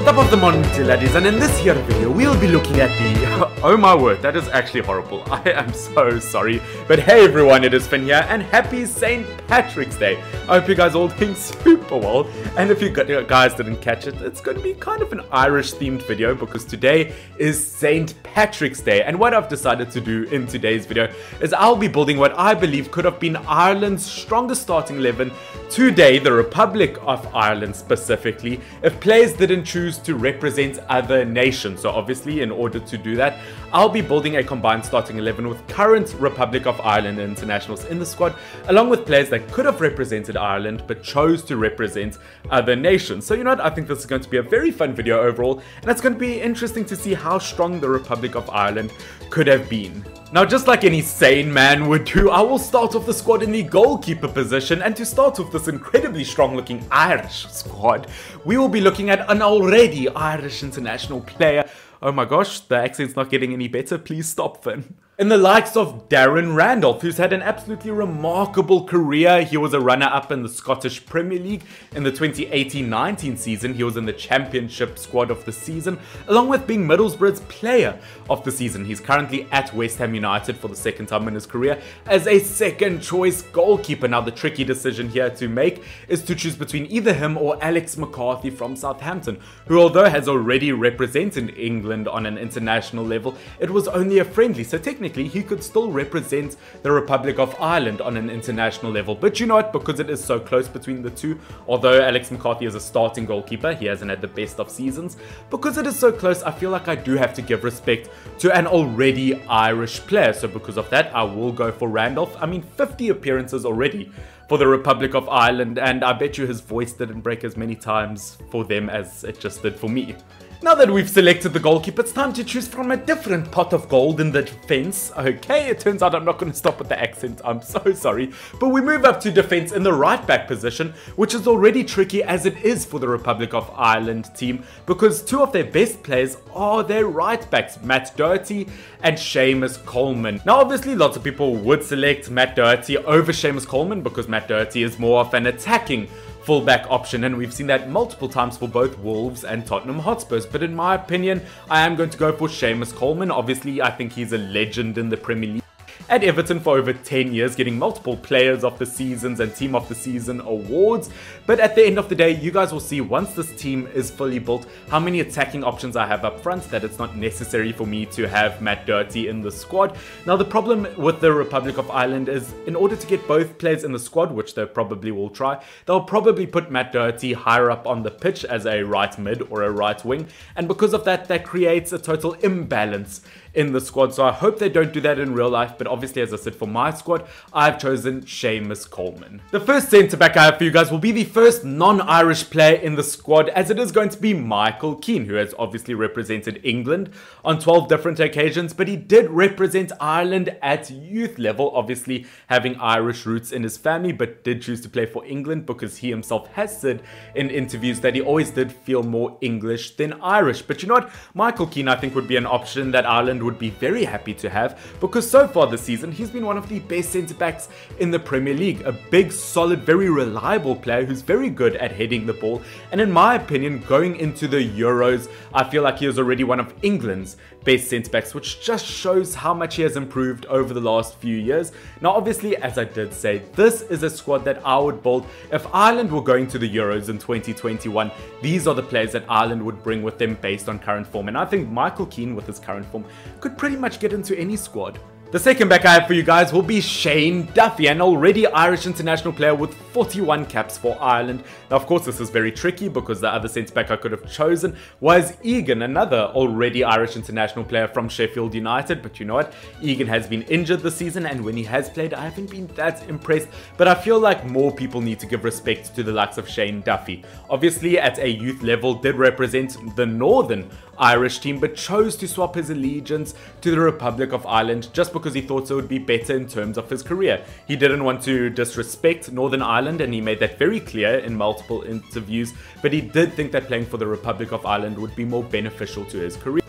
Top of the morning to laddies, and in this here video we'll be looking at the oh my word, that is actually horrible. I am so sorry. But hey everyone, it is Finn here and happy St. Patrick's Day. I hope you guys all doing super well, and if you guys didn't catch it, it's going to be kind of an Irish themed video because today is St. Patrick's Day, and what I've decided to do in today's video is I'll be building what I believe could have been Ireland's strongest starting 11 today, the Republic of Ireland specifically, if players didn't choose to represent other nations. So obviously in order to do that, I'll be building a combined starting 11 with current Republic of Ireland internationals in the squad, along with players that could have represented Ireland but chose to represent other nations. So you know what, I think this is going to be a very fun video overall, and it's going to be interesting to see how strong the Republic of Ireland could have been. Now, just like any sane man would do, I will start off the squad in the goalkeeper position, and to start with this incredibly strong looking Irish squad, we will be looking at an already Irish international player. Oh my gosh, the accent's not getting any better, please stop, Finn. In the likes of Darren Randolph, who's had an absolutely remarkable career. He was a runner-up in the Scottish Premier League in the 2018-19 season. He was in the Championship squad of the season, along with being Middlesbrough's player of the season. He's currently at West Ham United for the second time in his career as a second choice goalkeeper. Now, the tricky decision here to make is to choose between either him or Alex McCarthy from Southampton, who although has already represented England on an international level, it was only a friendly, so technically he could still represent the Republic of Ireland on an international level. But you know what, because it is so close between the two, although Alex McCarthy is a starting goalkeeper, he hasn't had the best of seasons, because it is so close, I feel like I do have to give respect to an already Irish player. So because of that, I will go for Randolph. I mean, 50 appearances already for the Republic of Ireland, and I bet you his voice didn't break as many times for them as it just did for me. Now that we've selected the goalkeeper, it's time to choose from a different pot of gold in the defense. Okay, it turns out I'm not going to stop with the accent, I'm so sorry. But we move up to defense in the right back position, which is already tricky as it is for the Republic of Ireland team, because two of their best players are their right backs, Matt Doherty and Seamus Coleman. Now obviously lots of people would select Matt Doherty over Seamus Coleman because Matt Doherty is more of an attacking fullback option, and we've seen that multiple times for both Wolves and Tottenham Hotspurs. But in my opinion, I am going to go for Seamus Coleman. Obviously, I think he's a legend in the Premier League. At Everton for over 10 years, getting multiple players of the seasons and team of the season awards. But at the end of the day, you guys will see once this team is fully built how many attacking options I have up front, that it's not necessary for me to have Matt Doherty in the squad. Now the problem with the Republic of Ireland is in order to get both players in the squad, which they probably will try, they'll probably put Matt Doherty higher up on the pitch as a right mid or a right wing, and because of that, that creates a total imbalance in the squad. So I hope they don't do that in real life, but obviously, as I said, for my squad, I've chosen Seamus Coleman. The first centre-back I have for you guys will be the first non-Irish player in the squad, as it is going to be Michael Keane, who has obviously represented England on 12 different occasions, but he did represent Ireland at youth level, obviously having Irish roots in his family, but did choose to play for England because he himself has said in interviews that he always did feel more English than Irish. But you know what, Michael Keane I think would be an option that Ireland would be very happy to have, because so far this season he's been one of the best centre-backs in the Premier League, a big, solid, very reliable player who's very good at heading the ball, and in my opinion, going into the Euros, I feel like he is already one of England's best centre-backs, which just shows how much he has improved over the last few years. Now obviously, as I did say, this is a squad that I would build if Ireland were going to the Euros in 2021. These are the players that Ireland would bring with them based on current form, and I think Michael Keane with his current form could pretty much get into any squad. The second back I have for you guys will be Shane Duffy, an already Irish international player with 41 caps for Ireland. Now, of course, this is very tricky because the other centre-back I could have chosen was Egan, another already Irish international player from Sheffield United. But you know what? Egan has been injured this season, and when he has played, I haven't been that impressed. But I feel like more people need to give respect to the likes of Shane Duffy. Obviously, at a youth level, did represent the Northern Irish team, but chose to swap his allegiance to the Republic of Ireland just because he thought so would be better in terms of his career. He didn't want to disrespect Northern Ireland, and he made that very clear in multiple interviews, but he did think that playing for the Republic of Ireland would be more beneficial to his career.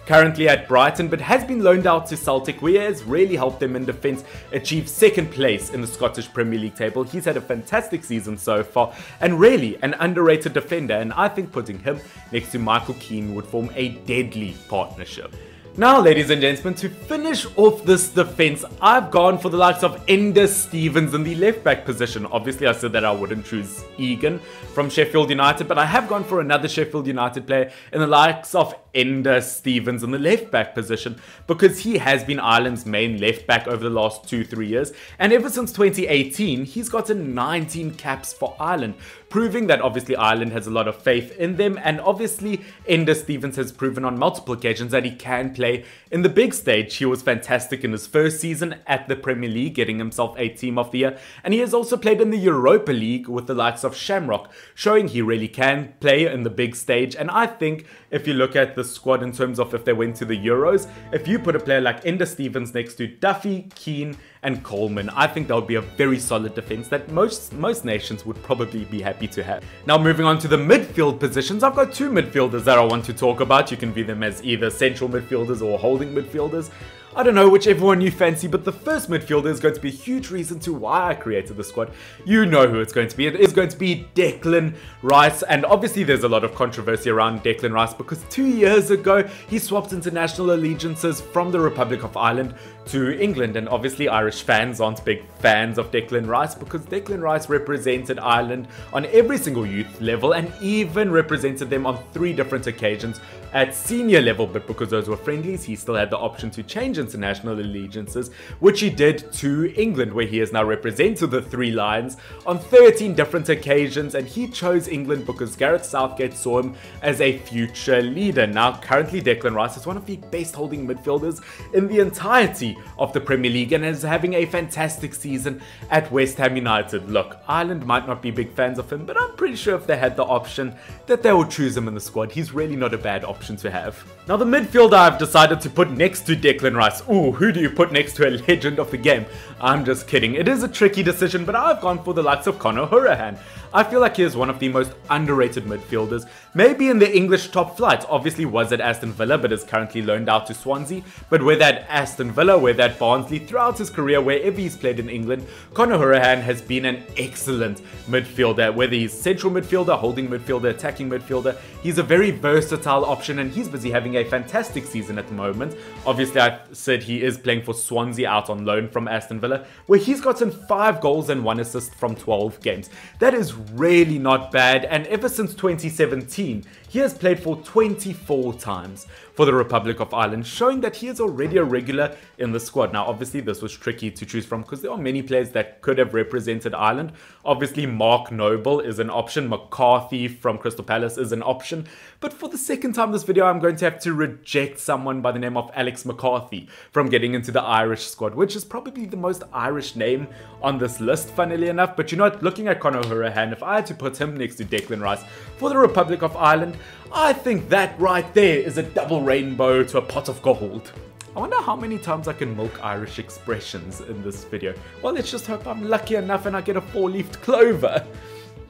currently at Brighton, but has been loaned out to Celtic, where he has really helped them in defence achieve second place in the Scottish Premier League table. He's had a fantastic season so far, and really an underrated defender, and I think putting him next to Michael Keane would form a deadly partnership. Now, ladies and gentlemen, to finish off this defense, I've gone for the likes of Enda Stevens in the left-back position. Obviously, I said that I wouldn't choose Egan from Sheffield United, but I have gone for another Sheffield United player in the likes of Enda Stevens in the left-back position, because he has been Ireland's main left-back over the last 2-3 years, and ever since 2018, he's gotten 19 caps for Ireland, proving that obviously Ireland has a lot of faith in them, and obviously Enda Stevens has proven on multiple occasions that he can play in the big stage. He was fantastic in his first season at the Premier League, getting himself a Team of the Year, and he has also played in the Europa League with the likes of Shamrock, showing he really can play in the big stage. And I think if you look at the squad in terms of if they went to the Euros, if you put a player like Enda Stevens next to Duffy, Keane and Coleman, I think that would be a very solid defense that most nations would probably be happy to have. Now, moving on to the midfield positions, I've got two midfielders that I want to talk about. You can view them as either central midfielders or holding midfielders. I don't know, whichever one you fancy, but the first midfielder is going to be a huge reason to why I created the squad. You know who it's going to be. It is going to be Declan Rice, and obviously there's a lot of controversy around Declan Rice because 2 years ago he swapped international allegiances from the Republic of Ireland to England, and obviously Irish fans aren't big fans of Declan Rice because Declan Rice represented Ireland on every single youth level and even represented them on 3 different occasions at senior level, but because those were friendlies, he still had the option to change international allegiances, which he did to England, where he has now represented the Three Lions on 13 different occasions, and he chose England because Gareth Southgate saw him as a future leader. Now, currently Declan Rice is one of the best holding midfielders in the entirety of the Premier League and is having a fantastic season at West Ham United. Look, Ireland might not be big fans of him, but I'm pretty sure if they had the option that they would choose him in the squad. He's really not a bad option to have. Now, the midfielder I've decided to put next to Declan Rice. Ooh, who do you put next to a legend of the game? I'm just kidding. It is a tricky decision, but I've gone for the likes of Horan. I feel like he is one of the most underrated midfielders, maybe in the English top flight. Obviously was at Aston Villa, but is currently loaned out to Swansea. But whether at Aston Villa, whether at Barnsley, throughout his career, wherever he's played in England, Horan has been an excellent midfielder. Whether he's central midfielder, holding midfielder, attacking midfielder, he's a very versatile option, and he's busy having a fantastic season at the moment. Obviously, I said he is playing for Swansea out on loan from Aston Villa, where he's gotten 5 goals and 1 assist from 12 games. That is really not bad, and ever since 2017 he has played for 24 times for the Republic of Ireland, showing that he is already a regular in the squad. Now, obviously this was tricky to choose from because there are many players that could have represented Ireland. Obviously Mark Noble is an option, McCarthy from Crystal Palace is an option, but for the second time this video I'm going to have to reject someone by the name of Alex McCarthy from getting into the Irish squad, which is probably the most Irish name on this list, funnily enough. But you know what, looking at Horan, if I had to put him next to Declan Rice for the Republic of Ireland, I think that right there is a double rainbow to a pot of gold. I wonder how many times I can milk Irish expressions in this video. Well, let's just hope I'm lucky enough and I get a 4-leafed clover.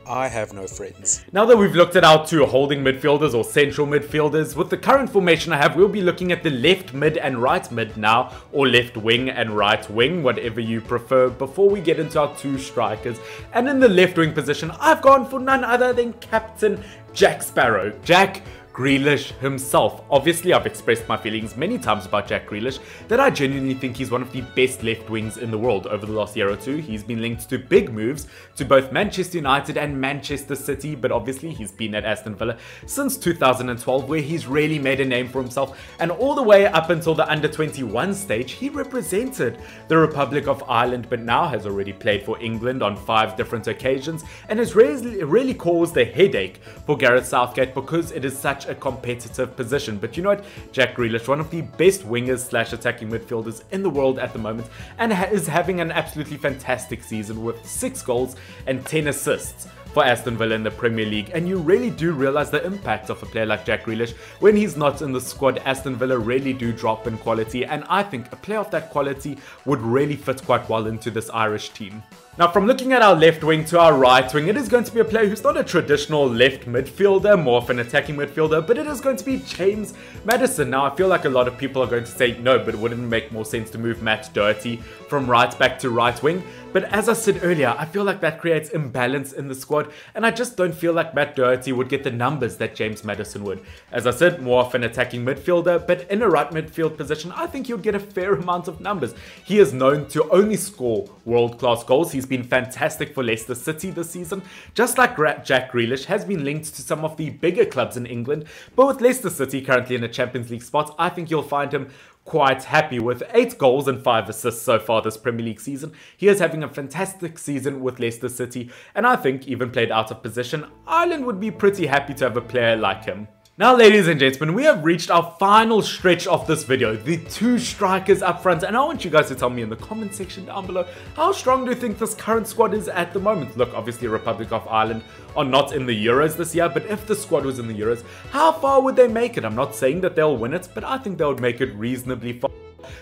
I have no friends. Now that we've looked at our 2 holding midfielders or central midfielders, with the current formation I have, we'll be looking at the left mid and right mid now, or left wing and right wing, whatever you prefer, before we get into our 2 strikers. And in the left wing position, I've gone for none other than Captain Jack Sparrow, Jack Grealish himself. Obviously, I've expressed my feelings many times about Jack Grealish, that I genuinely think he's one of the best left wings in the world over the last year or 2. He's been linked to big moves to both Manchester United and Manchester City, but obviously he's been at Aston Villa since 2012, where he's really made a name for himself, and all the way up until the under-21 stage, he represented the Republic of Ireland, but now has already played for England on 5 different occasions, and has really caused a headache for Gareth Southgate because it is such a competitive position. But you know what, Jack Grealish, one of the best wingers slash attacking midfielders in the world at the moment, and is having an absolutely fantastic season with 6 goals and 10 assists for Aston Villa in the Premier League. And you really do realize the impact of a player like Jack Grealish. When he's not in the squad, Aston Villa really do drop in quality, and I think a player of that quality would really fit quite well into this Irish team. Now, from looking at our left wing to our right wing, it is going to be a player who's not a traditional left midfielder, more of an attacking midfielder, but it is going to be James Maddison. Now, I feel like a lot of people are going to say no, but wouldn't it make more sense to move Matt Doherty from right back to right wing? But as I said earlier, I feel like that creates imbalance in the squad, and I just don't feel like Matt Doherty would get the numbers that James Maddison would. As I said, more of an attacking midfielder, but in a right midfield position, I think he would get a fair amount of numbers. He is known to only score world-class goals. He's been fantastic for Leicester City this season, just like Jack Grealish has been linked to some of the bigger clubs in England, but with Leicester City currently in a Champions League spot, I think you'll find him quite happy with 8 goals and 5 assists so far this Premier League season. He is having a fantastic season with Leicester City, and I think even played out of position, Ireland would be pretty happy to have a player like him. Now, ladies and gentlemen, we have reached our final stretch of this video, the 2 strikers up front, and I want you guys to tell me in the comment section down below, how strong do you think this current squad is at the moment? Look, obviously Republic of Ireland are not in the Euros this year, but if the squad was in the Euros, how far would they make it? I'm not saying that they'll win it, but I think they would make it reasonably far.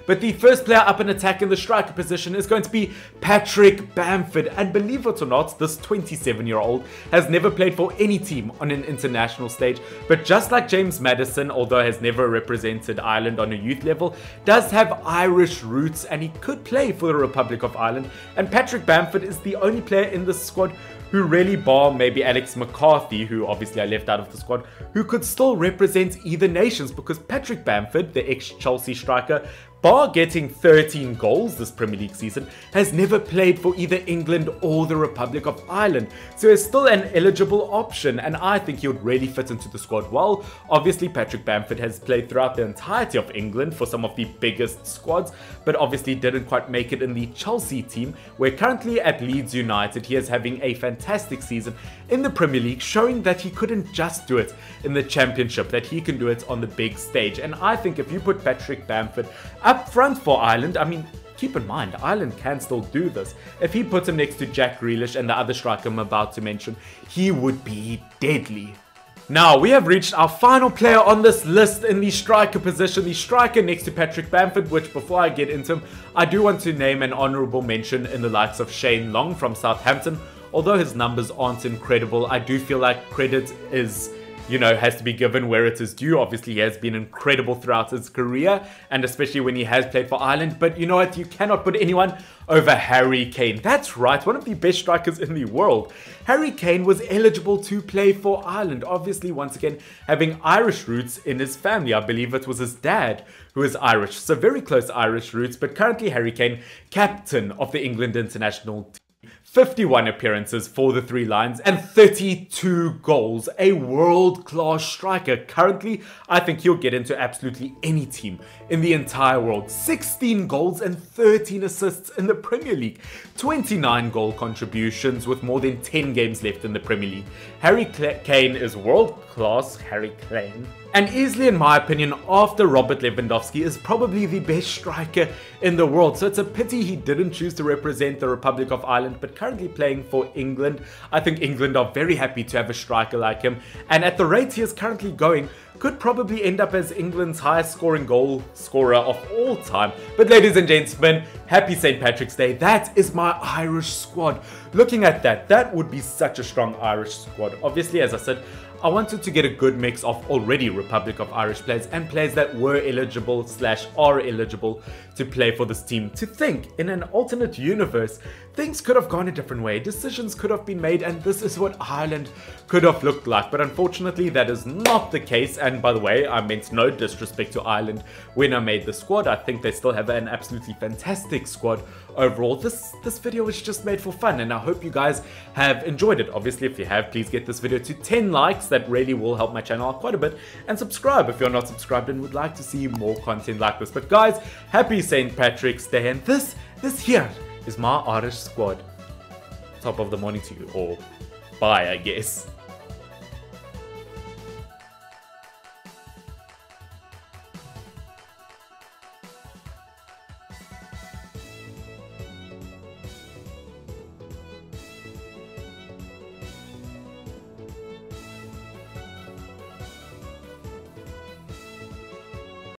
But the first player up in attack in the striker position is going to be Patrick Bamford, and believe it or not, this 27-year-old has never played for any team on an international stage, but just like James Maddison, although has never represented Ireland on a youth level, does have Irish roots and he could play for the Republic of Ireland. And Patrick Bamford is the only player in this squad who really, bar maybe Alex McCarthy, who obviously I left out of the squad, who could still represent either nations, because Patrick Bamford, the ex-Chelsea striker, bar getting 13 goals this Premier League season, has never played for either England or the Republic of Ireland. So he's still an eligible option, and I think he would really fit into the squad well. Obviously, Patrick Bamford has played throughout the entirety of England for some of the biggest squads, but obviously didn't quite make it in the Chelsea team, where currently at Leeds United, he is having a fantastic season in the Premier League, showing that he couldn't just do it in the Championship, that he can do it on the big stage. And I think if you put Patrick Bamford up front for Ireland, I mean, keep in mind, Ireland can still do this. If he puts him next to Jack Grealish and the other striker I'm about to mention, he would be deadly. Now, we have reached our final player on this list in the striker position, the striker next to Patrick Bamford, which before I get into him, I do want to name an honourable mention in the likes of Shane Long from Southampton. Although his numbers aren't incredible, I do feel like credit is, has to be given where it is due. Obviously, he has been incredible throughout his career, and especially when he has played for Ireland. But you know what? You cannot put anyone over Harry Kane. That's right, one of the best strikers in the world. Harry Kane was eligible to play for Ireland. Obviously, once again, having Irish roots in his family. I believe it was his dad who is Irish. So very close Irish roots, but currently Harry Kane, captain of the England international team. 51 appearances for the Three Lions and 32 goals. A world-class striker. Currently, I think he'll get into absolutely any team in the entire world. 16 goals and 13 assists in the Premier League. 29 goal contributions with more than 10 games left in the Premier League. Harry Kane is world-class. Harry Kane. And easily, in my opinion, after Robert Lewandowski, is probably the best striker in the world. So it's a pity he didn't choose to represent the Republic of Ireland, but currently playing for England. I think England are very happy to have a striker like him. And at the rate he is currently going, could probably end up as England's highest scoring goal scorer of all time. But ladies and gentlemen, happy St. Patrick's Day. That is my Irish squad. Looking at that, that would be such a strong Irish squad. Obviously, as I said, I wanted to get a good mix of already Republic of Irish players and players that were eligible / are eligible to play for this team. To think, in an alternate universe, things could have gone a different way, decisions could have been made, and this is what Ireland could have looked like. But unfortunately, that is not the case. And by the way, I meant no disrespect to Ireland when I made the squad. I think they still have an absolutely fantastic squad overall. This video was just made for fun, and I hope you guys have enjoyed it. Obviously, if you have, please get this video to 10 likes. That really will help my channel out quite a bit. And subscribe if you're not subscribed and would like to see more content like this. But guys, happy St. Patrick's Day, and this here is my Irish squad. Top of the morning to you, or bye, I guess.